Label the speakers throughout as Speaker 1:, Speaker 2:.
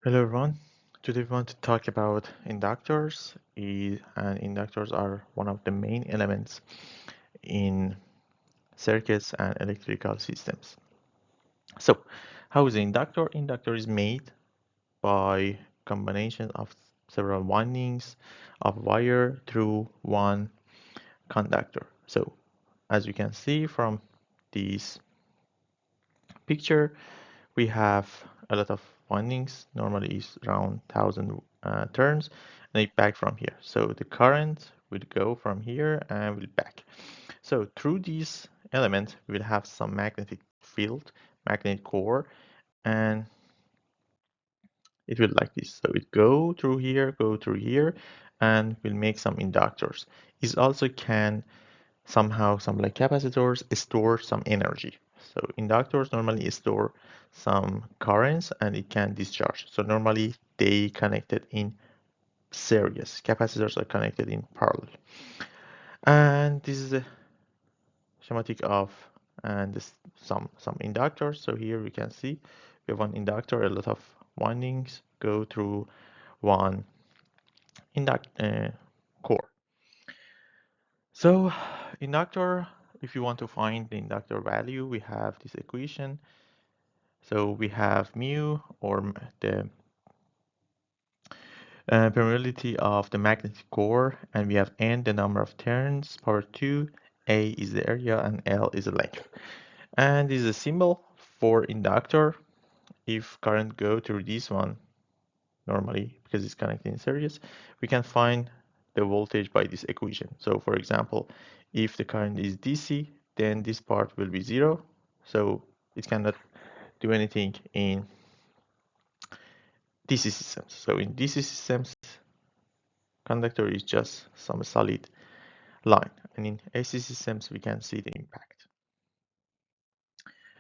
Speaker 1: Hello everyone. Today we want to talk about inductors, and inductors are one of the main elements in circuits and electrical systems. So, how is an inductor? Inductor is made by combination of several windings of wire through one conductor. So, as you can see from this picture, we have a lot of windings, normally is around 1000 turns, and it back from here. So the current will go from here and will back. So through these elements, we will have some magnetic field, magnetic core, and it will like this. So it go through here, and will make some inductors. It also can somehow, some like capacitors, store some energy. So inductors normally store some currents and it can discharge. So normally they connected in series. Capacitors are connected in parallel. And this is a schematic of and this, some inductors. So here we can see we have one inductor, a lot of windings go through one induct core. So inductor, if you want to find the inductor value, we have this equation. So we have mu, or the permeability of the magnetic core, and we have n, the number of turns, power 2, A is the area, and L is the length. And this is a symbol for inductor. If current go through this one, normally, because it's connected in series, we can find the voltage by this equation. So for example, if the current is DC, then this part will be 0. So it cannot do anything in DC systems. So in DC systems, conductor is just some solid line. And in AC systems, we can see the impact.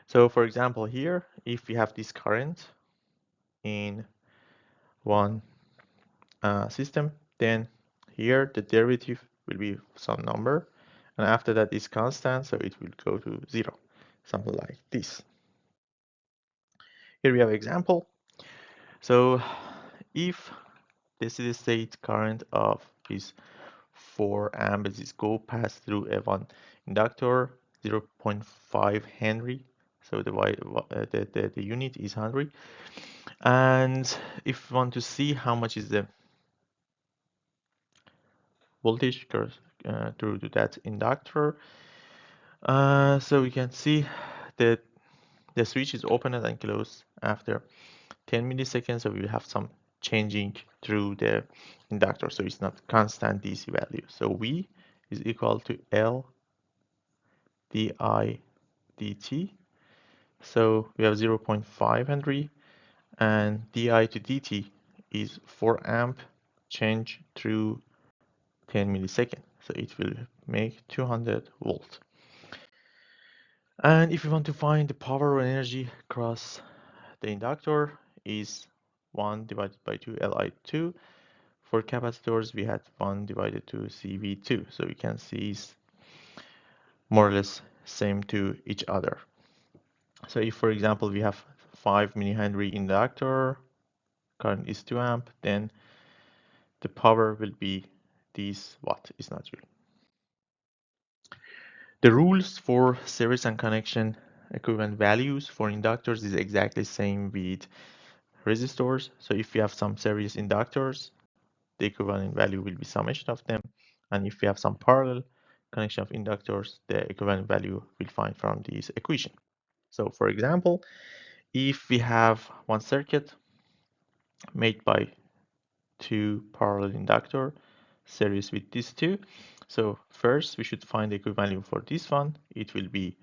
Speaker 1: So for example, here, if we have this current in one system, then here the derivative will be some number, and after that is constant, so it will go to 0, something like this. Here we have example. So if the steady state current of this 4 amps is go pass through a one inductor, 0.5 Henry, so the unit is Henry, and if you want to see how much is the voltage through to that inductor. So we can see that the switch is opened and closed after 10 milliseconds, so we will have some changing through the inductor, so it's not constant DC value. So V is equal to L di dt. So we have 0.5 Henry, and di to dt is 4 amp change through 10 milliseconds. So it will make 200 volt. And if you want to find the power or energy across the inductor is 1 divided by 2 Li2. For capacitors, we had 1 divided to CV2. So we can see it's more or less same to each other. So if, for example, we have 5 millihenry inductor, current is 2 amp, then the power will be this watt, is not joule. The rules for series and connection equivalent values for inductors is exactly same with resistors. So if we have some series inductors, the equivalent value will be summation of them. And if we have some parallel connection of inductors, the equivalent value we'll find from this equation. So for example, if we have one circuit made by two parallel inductor series with these two, so first we should find the equivalent value for this one. It will be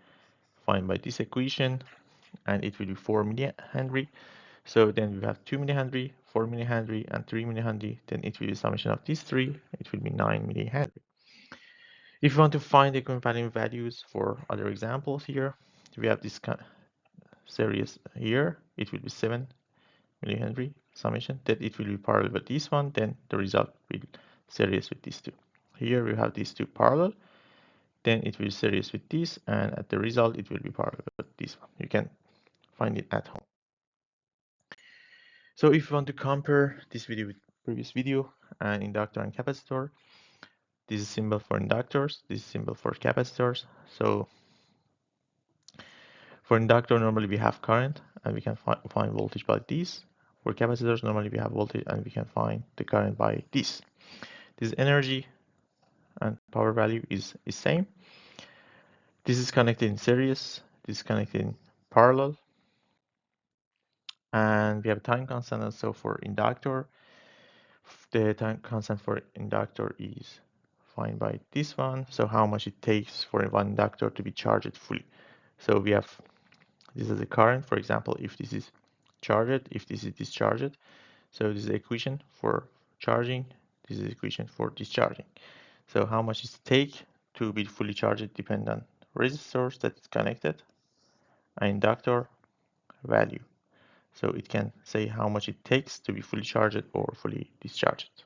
Speaker 1: found by this equation, and it will be 4 millihenry. So then we have 2 millihenry, 4 millihenry, and 3 millihenry. Then it will be summation of these three. It will be 9 millihenry. If you want to find the equivalent values for other examples here, we have this series here. It will be 7 millihenry summation. Then it will be parallel with this one. Then the result will series with these two. Here we have these two parallel. Then it will be series with this, and at the result it will be parallel with this one. You can find it at home. So if you want to compare this video with previous video, an inductor and capacitor, this is symbol for inductors, this is symbol for capacitors. So for inductor, normally we have current and we can find voltage by this. For capacitors, normally we have voltage and we can find the current by this. This energy and power value is same. This is connected in series, this is connected in parallel, and we have a time constant also for inductor. The time constant for inductor is defined by this one, so how much it takes for one inductor to be charged fully. So we have this is the current, for example, if this is charged, if this is discharged. So this is the equation for charging, this is the equation for discharging. So how much it takes to be fully charged depends on resistors that is connected, an inductor value. So it can say how much it takes to be fully charged or fully discharged.